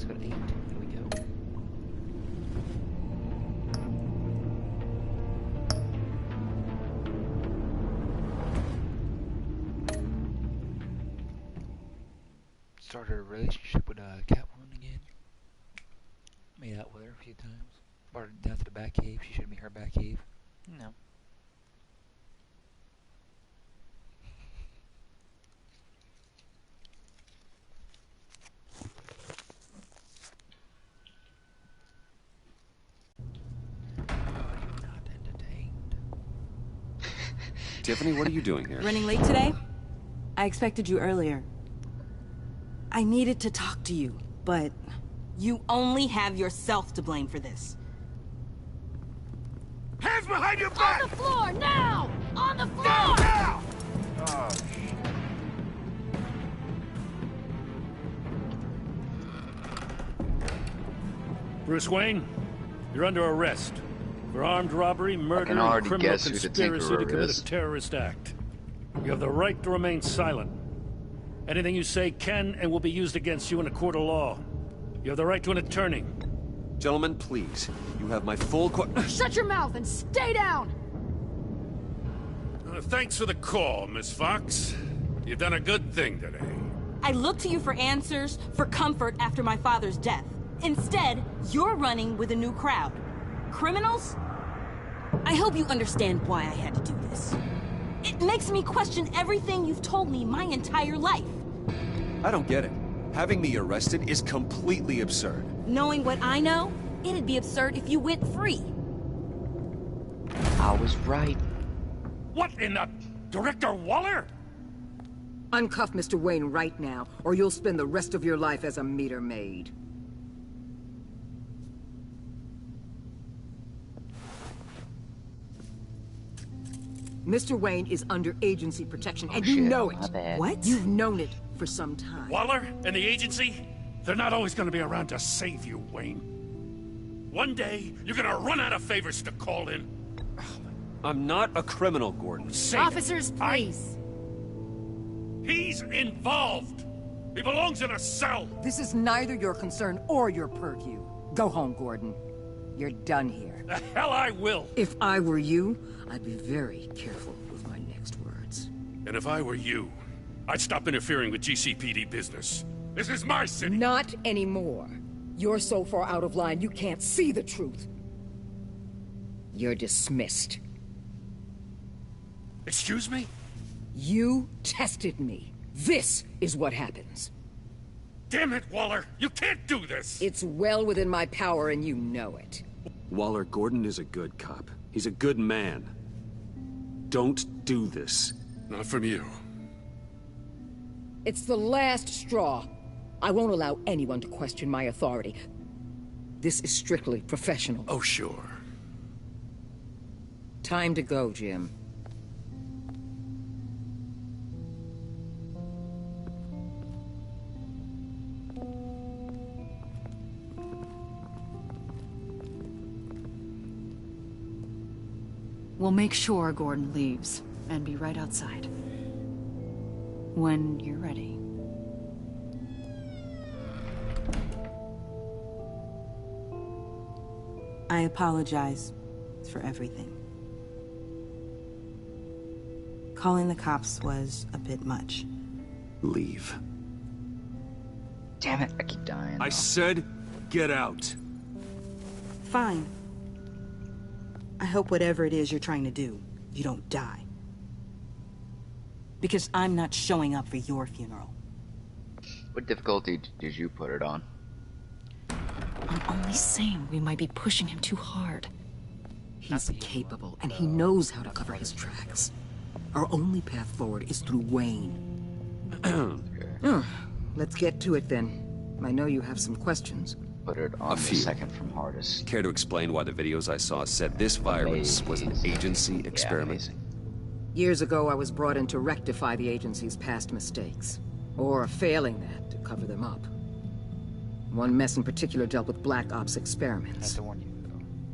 episode 8. Here we go. Started a relationship with Catwoman again. Made out with her a few times. Brought her down to the Batcave. She showed me her Batcave. No. Tiffany, what are you doing here? Running late today? I expected you earlier. I needed to talk to you, but... You only have yourself to blame for this. Hands behind your back! On the floor, now! On the floor! Now! Oh, Bruce Wayne, you're under arrest for armed robbery, murder, and criminal conspiracy to commit a terrorist act. You have the right to remain silent. Anything you say can and will be used against you in a court of law. You have the right to an attorney. Gentlemen, please. You have my full Shut your mouth and stay down! Thanks for the call, Miss Fox. You've done a good thing today. I looked to you for answers, for comfort after my father's death. Instead, you're running with a new crowd. Criminals? I hope you understand why I had to do this. It makes me question everything you've told me my entire life. I don't get it. Having me arrested is completely absurd. Knowing what I know, it'd be absurd if you went free. I was right. What in the... Director Waller? Uncuff Mr. Wayne right now, or you'll spend the rest of your life as a meter maid. Mr. Wayne is under agency protection, and you know it. What? You've known it for some time. Waller and the agency? They're not always gonna be around to save you, Wayne. One day, you're gonna run out of favors to call in. I'm not a criminal, Gordon. Officers, please. He's involved. He belongs in a cell. This is neither your concern or your purview. Go home, Gordon. You're done here. The hell I will. If I were you, I'd be very careful with my next words. And if I were you, I'd stop interfering with GCPD business. This is my city. Not anymore. You're so far out of line you can't see the truth. You're dismissed. Excuse me? You tested me. This is what happens. Damn it, Waller! You can't do this! It's well within my power and you know it. Waller, Gordon is a good cop. He's a good man. Don't do this. Not from you. It's the last straw. I won't allow anyone to question my authority. This is strictly professional. Oh, sure. Time to go, Jim. We'll make sure Gordon leaves, and be right outside. When you're ready. I apologize for everything. Calling the cops was a bit much. Leave. Damn it, I keep dying. I said, get out. Fine. I hope whatever it is you're trying to do, you don't die. Because I'm not showing up for your funeral. What difficulty did you put it on? I'm only saying we might be pushing him too hard. He's capable, and he knows how to cover his tracks. Our only path forward is through Wayne. Let's get to it then. I know you have some questions. Put it on the second from hardest. Care to explain why the videos I saw said this virus was an agency experiment? Years ago, I was brought in to rectify the agency's past mistakes. Or failing that, to cover them up. One mess in particular dealt with Black Ops experiments.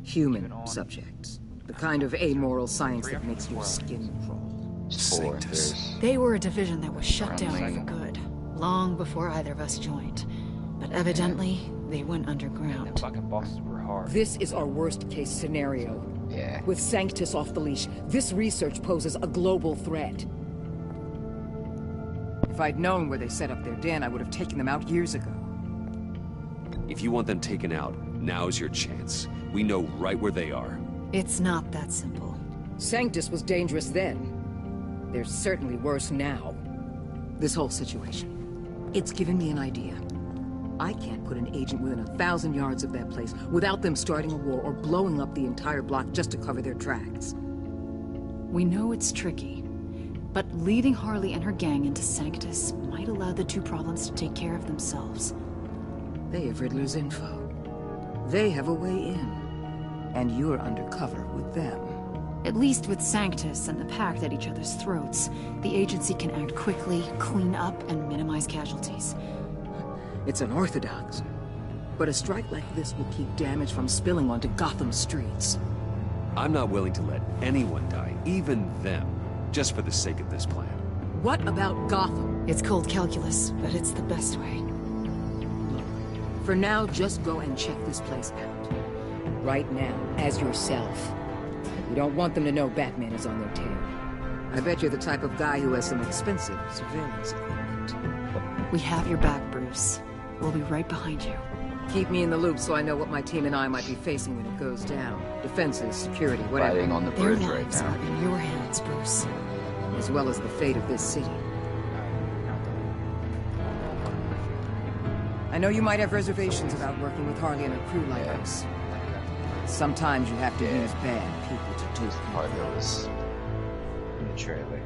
Human subjects. The kind of amoral science that makes your skin crawl. They were a division that was shut down for good, long before either of us joined. But evidently, they went Them underground. fucking bosses were hard. This is our worst-case scenario. Yeah. With Sanctus off the leash, this research poses a global threat. If I'd known where they set up their den, I would have taken them out years ago. If you want them taken out, now's your chance. We know right where they are. It's not that simple. Sanctus was dangerous then. They're certainly worse now. This whole situation, it's given me an idea. I can't put an agent within 1,000 yards of that place without them starting a war or blowing up the entire block just to cover their tracks. We know it's tricky, but leading Harley and her gang into Sanctus might allow the two problems to take care of themselves. They have Riddler's info. They have a way in. And you're undercover with them. At least with Sanctus and the Pact at each other's throats, the agency can act quickly, clean up, and minimize casualties. It's unorthodox. But a strike like this will keep damage from spilling onto Gotham streets. I'm not willing to let anyone die, even them, just for the sake of this plan. What about Gotham? It's cold calculus, but it's the best way. For now, just go and check this place out. Right now, as yourself. You don't want them to know Batman is on their tail. I bet you're the type of guy who has some expensive surveillance equipment. We have your back, Bruce. We'll be right behind you. Keep me in the loop so I know what my team and I might be facing when it goes down. Defenses, security, whatever. Fighting on the Their bridge right lives now. are in your hands, Bruce. As well as the fate of this city. I know you might have reservations about working with Harley and her crew like us. Sometimes you have to use bad people to do This part that was in the trailer.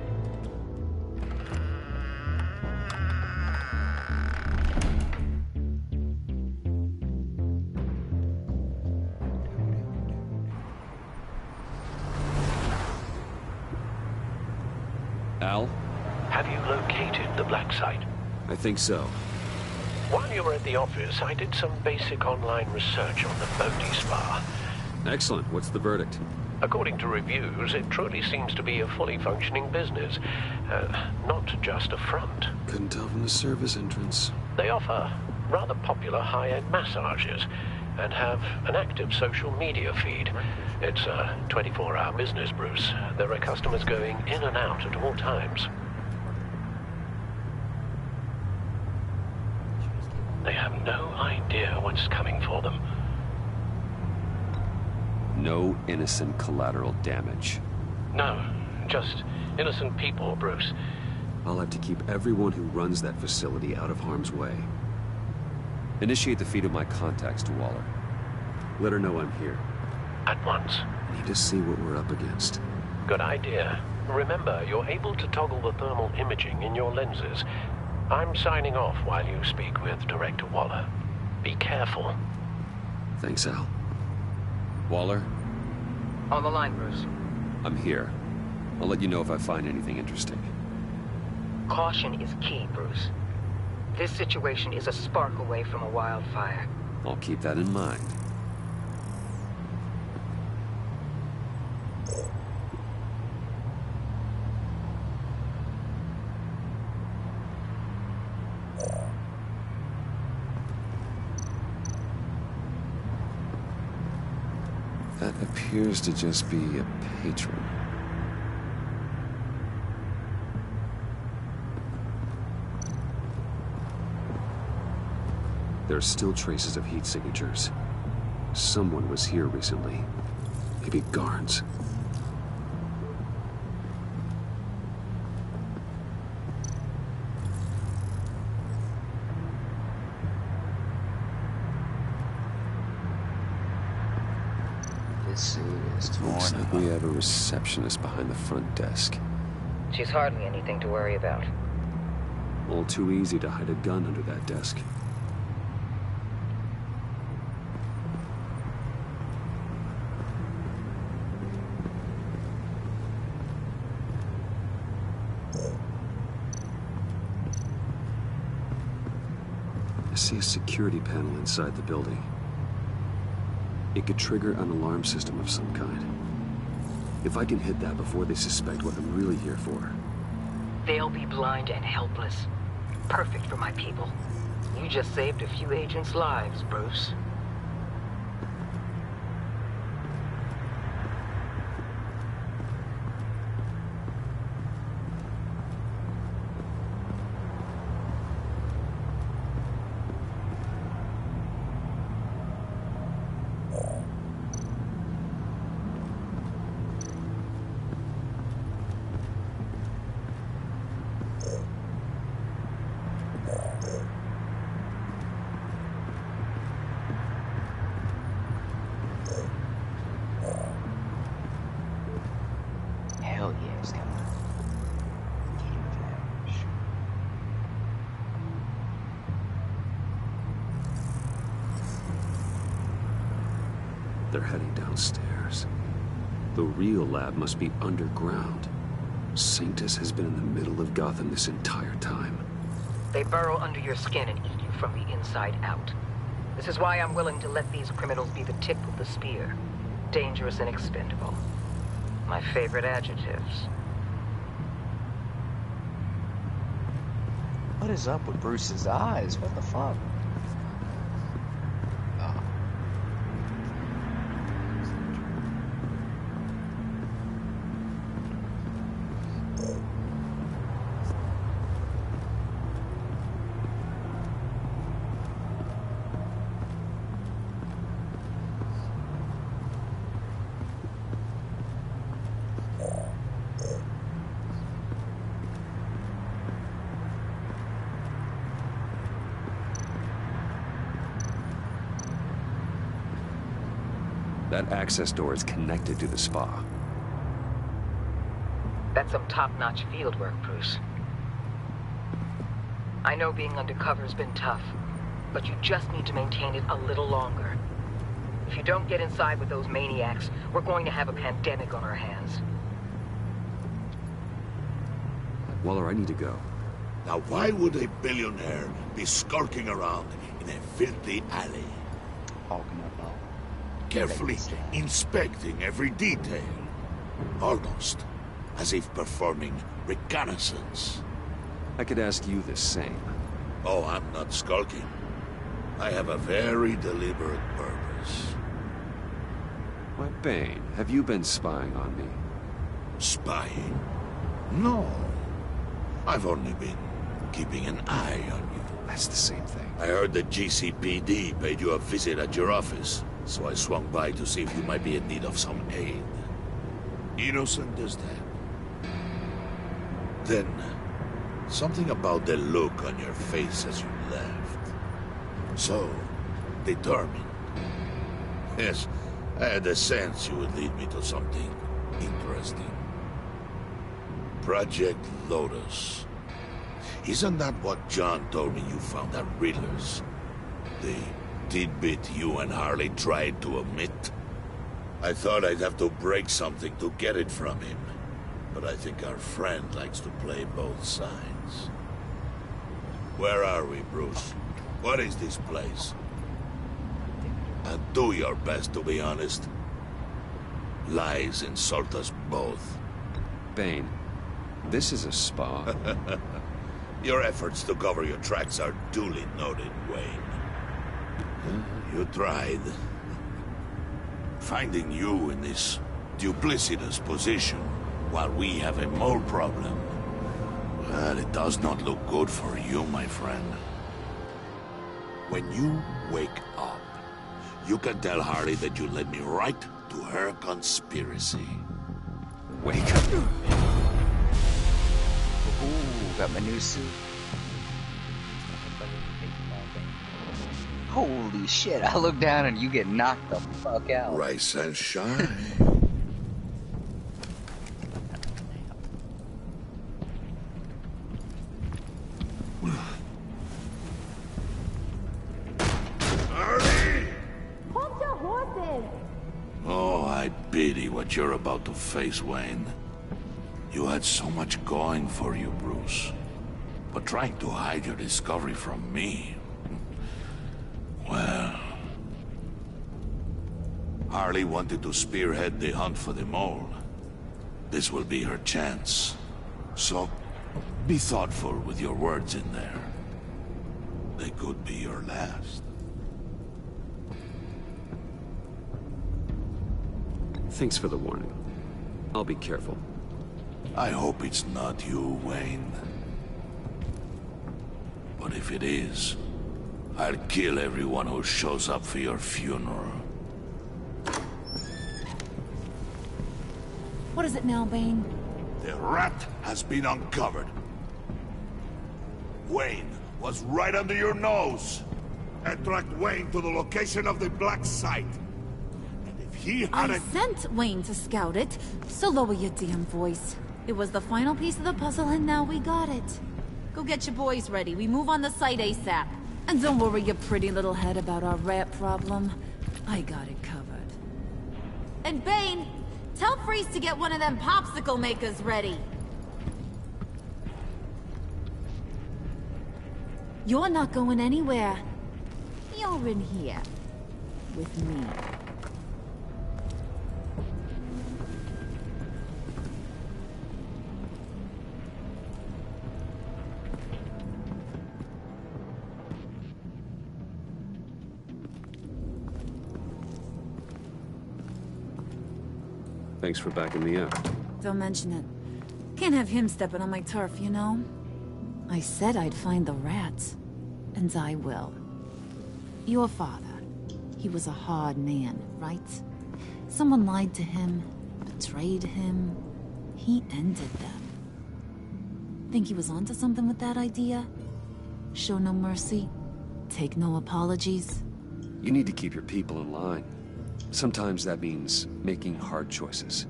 Al? Have you located the black site? I think so. While you were at the office, I did some basic online research on the Bodhi Spa. Excellent. What's the verdict? According to reviews, it truly seems to be a fully functioning business, not just a front. Couldn't tell from the service entrance. They offer rather popular high-end massages and have an active social media feed. It's a 24-hour business, Bruce. There are customers going in and out at all times. They have no idea what's coming for them. No innocent collateral damage. No, just innocent people, Bruce. I'll have to keep everyone who runs that facility out of harm's way. Initiate the feed of my contacts to Waller. Let her know I'm here. At once. I need to see what we're up against. Good idea. Remember, you're able to toggle the thermal imaging in your lenses. I'm signing off while you speak with Director Waller. Be careful. Thanks, Al. Waller? On the line, Bruce. I'm here. I'll let you know if I find anything interesting. Caution is key, Bruce. This situation is a spark away from a wildfire. I'll keep that in mind. That appears to just be a patron. There are still traces of heat signatures. Someone was here recently. Maybe guards. Looks like we have a receptionist behind the front desk. She's hardly anything to worry about. All too easy to hide a gun under that desk. I see a security panel inside the building. It could trigger an alarm system of some kind. If I can hit that before they suspect what I'm really here for. They'll be blind and helpless. Perfect for my people. You just saved a few agents' lives, Bruce. Hell yeah, it's coming. They're heading downstairs. The real lab must be underground. Sanctus has been in the middle of Gotham this entire time. They burrow under your skin and eat you from the inside out. This is why I'm willing to let these criminals be the tip of the spear. Dangerous and expendable. My favorite adjectives. What is up with Bruce's eyes? What the fuck? That access door is connected to the spa. That's some top-notch field work, Bruce. I know being undercover's been tough, but you just need to maintain it a little longer. If you don't get inside with those maniacs, we're going to have a pandemic on our hands. Waller, I need to go. Now why would a billionaire be skulking around in a filthy alley? Carefully inspecting every detail. Almost as if performing reconnaissance. I could ask you the same. Oh, I'm not skulking. I have a very deliberate purpose. Why, Bane, have you been spying on me? Spying? No. I've only been keeping an eye on you. That's the same thing. I heard the GCPD paid you a visit at your office, so I swung by to see if you might be in need of some aid. Innocent as that. Then, something about the look on your face as you left. So, determined. Yes, I had a sense you would lead me to something interesting. Project Lotus. Isn't that what John told me you found at Riddler's? The tidbit you and Harley tried to omit? I thought I'd have to break something to get it from him. But I think our friend likes to play both sides. Where are we, Bruce? What is this place? And do your best to be honest. Lies insult us both. Bane, this is a spa. Your efforts to cover your tracks are duly noted, Wayne. You tried. Finding you in this duplicitous position while we have a mole problem. Well, it does not look good for you, my friend. When you wake up, you can tell Harley that you led me right to her conspiracy. Wake up. Ooh, got my new suit. Holy shit, I look down and you get knocked the fuck out. Rise and shine. Hold your horses! Oh, I pity what you're about to face, Wayne. You had so much going for you, Bruce. But trying to hide your discovery from me... Well... Harley wanted to spearhead the hunt for the mole. This will be her chance. So, be thoughtful with your words in there. The could be your last. Thanks for the warning. I'll be careful. I hope it's not you, Wayne. But if it is, I'll kill everyone who shows up for your funeral. What is it now, Bane? The rat has been uncovered. Wayne was right under your nose. I tracked Wayne to the location of the black site. And if he hadn't... I sent Wayne to scout it, so lower your damn voice. It was the final piece of the puzzle, and now we got it. Go get your boys ready. We move on the site ASAP. And don't worry your pretty little head about our rat problem. I got it covered. And Bane, tell Freeze to get one of them popsicle makers ready. You're not going anywhere. You're in here. With me. Thanks for backing me up. Don't mention it. Can't have him stepping on my turf, you know? I said I'd find the rats. And I will. Your father. He was a hard man, right? Someone lied to him, betrayed him. He ended them. Think he was onto something with that idea? Show no mercy? Take no apologies? You need to keep your people in line. Sometimes that means making hard choices.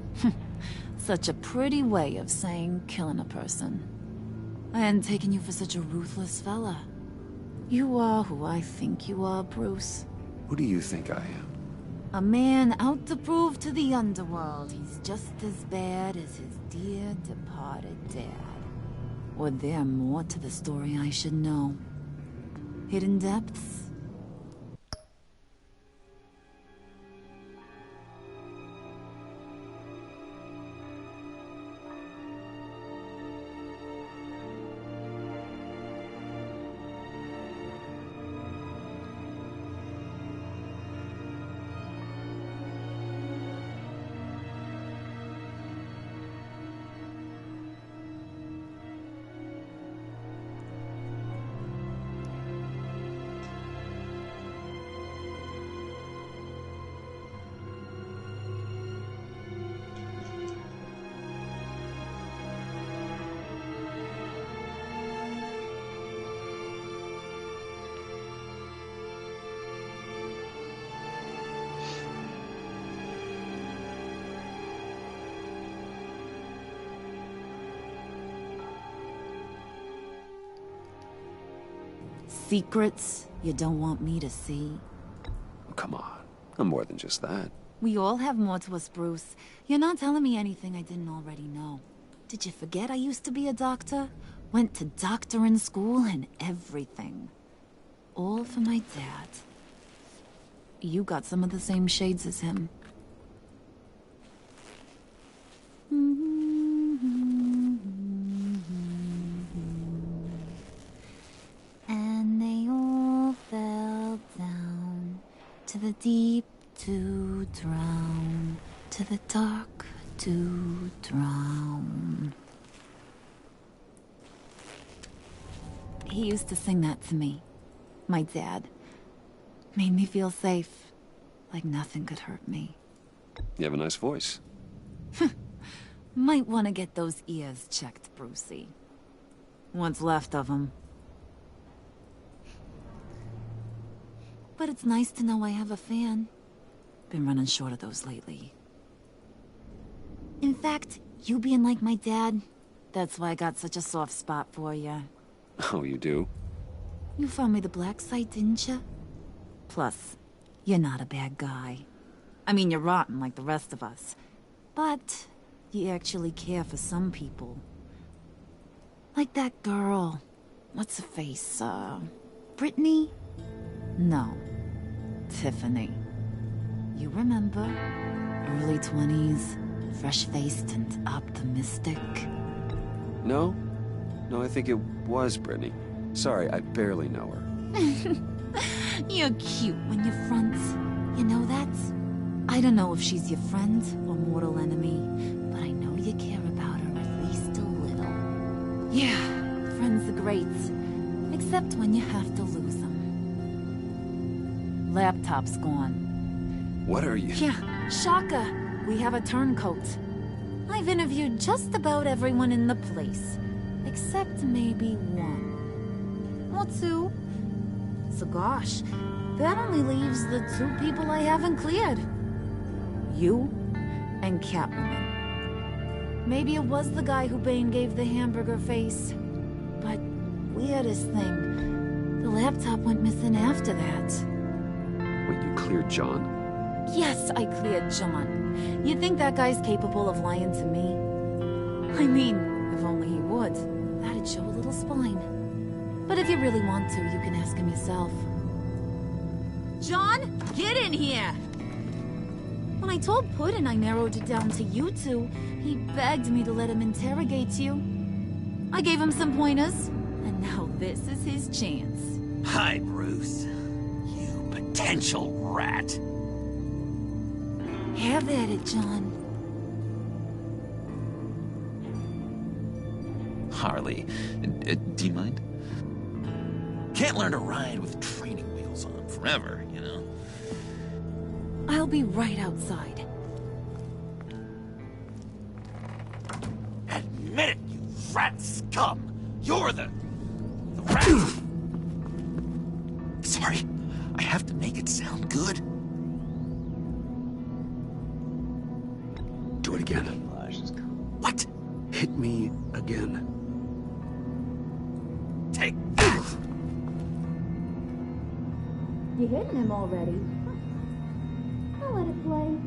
Such a pretty way of saying killing a person. I hadn't taken you for such a ruthless fella. You are who I think you are, Bruce. Who do you think I am? A man out to prove to the underworld he's just as bad as his dear departed dad. Or there more to the story I should know? Hidden depths? Secrets you don't want me to see? Oh, come on. I'm more than just that. We all have more to us, Bruce. You're not telling me anything I didn't already know. Did you forget I used to be a doctor? Went to doctoring school and everything. All for my dad. You got some of the same shades as him. And they all fell down to the deep to drown, to the dark to drown. He used to sing that to me. My dad. Made me feel safe. Like nothing could hurt me. You have a nice voice. Might want to get those ears checked, Brucey. What's left of them. But it's nice to know I have a fan. Been running short of those lately. In fact, you being like my dad, that's why I got such a soft spot for you. Oh, you do? You found me the black site, didn't you? Plus, you're not a bad guy. I mean, you're rotten like the rest of us. But you actually care for some people. Like that girl. What's her face? Brittany? No. Tiffany. You remember? Early 20s, fresh-faced and optimistic. No? No, I think it was Brittany. Sorry, I barely know her. You're cute when you're friends. You know that? I don't know if she's your friend or mortal enemy, but I know you care about her at least a little. Yeah, friends are great. Except when you have to lose them. Laptop's gone. What are you? Yeah, shocker. We have a turncoat. I've interviewed just about everyone in the place. Except maybe one. Or two. So gosh, that only leaves the two people I haven't cleared. You and Catwoman. Maybe it was the guy who Bane gave the hamburger face. But weirdest thing, the laptop went missing after that. Wait, you cleared John? Yes, I cleared John. You think that guy's capable of lying to me? I mean, if only he would. That'd show a little spine. But if you really want to, you can ask him yourself. John, get in here! When I told Puddin' I narrowed it down to you two, he begged me to let him interrogate you. I gave him some pointers, and now this is his chance. Hi, Bruce. You potential rat. Have at it, John. Harley, do you mind? Can't learn to ride with training wheels on forever, you know? I'll be right outside. Admit it, you rat scum! You're the rat! Sorry, I have to make it sound good. Do it again. What? Hit me again. Take that! You hitting him already? I'll let it play.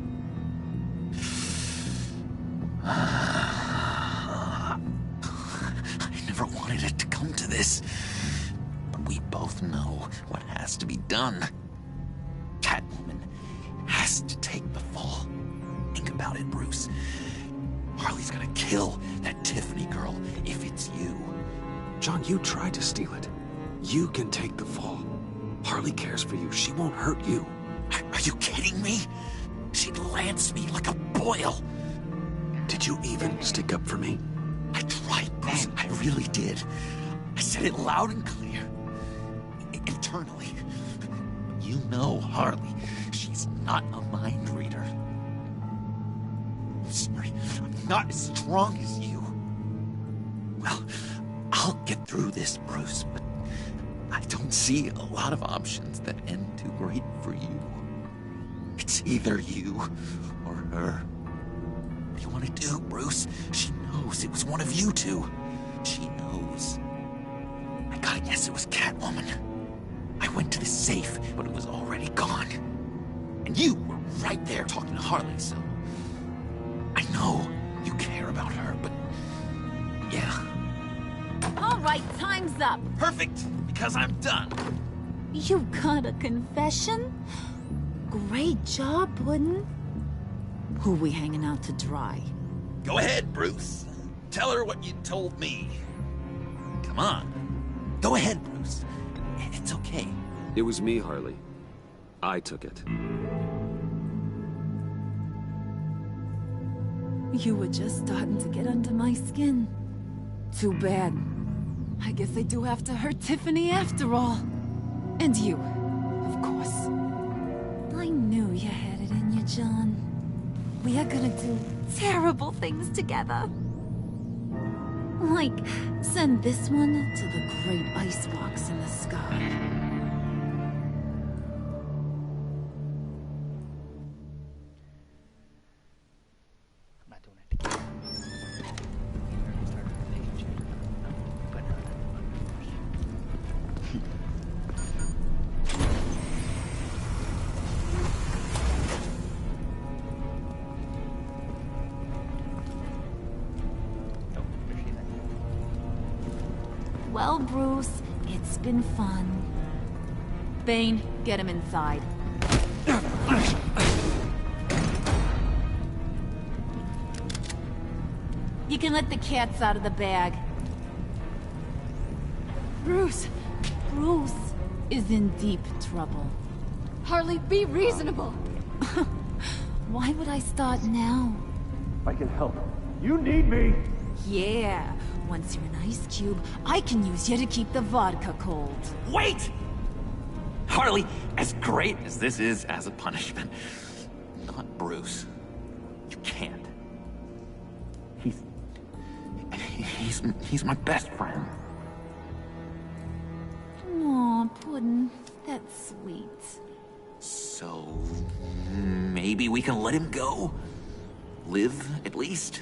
I never wanted it to come to this. But we both know what has to be done. Catwoman has to take the fall. Think about it, Bruce. Harley's gonna kill that Tiffany girl if it's you. John, you tried to steal it. You can take the fall. Harley cares for you. She won't hurt you. Are you kidding me? She'd lance me like a boil. Did you even stick up for me? I tried, Bruce. I really did. I said it loud and clear. Internally. You know Harley. She's not a mind reader. I'm sorry. I'm not as strong as you. Well, I'll get through this, Bruce, but I don't see a lot of options that end too great for you. It's either you or her. What do you want to do, Bruce? She knows it was one of you two. She knows. I gotta guess it was Catwoman. I went to the safe, but it was already gone. And you were right there talking to Harley, so... I know you care about her, but... yeah. All right, time's up. Perfect, because I'm done. You got a confession? Great job, Puddin'. Who we hanging out to dry? Go ahead, Bruce. Tell her what you told me. Come on. Go ahead, Bruce. It's okay. It was me, Harley. I took it. You were just starting to get under my skin. Too bad. I guess I do have to hurt Tiffany after all. And you, of course. I knew you had it in you, John. We are gonna do terrible things together. Like, send this one to the great icebox in the sky. Well, Bruce, it's been fun. Bane, get him inside. You can let the cats out of the bag. Bruce, is in deep trouble. Harley, be reasonable. Why would I start now? I can help. You need me! Yeah, once you're an ice cube, I can use you to keep the vodka cold. Wait! Harley, as great as this is as a punishment, not Bruce. You can't. He's my best friend. Aw, Puddin', that's sweet. So, maybe we can let him go? Live, at least?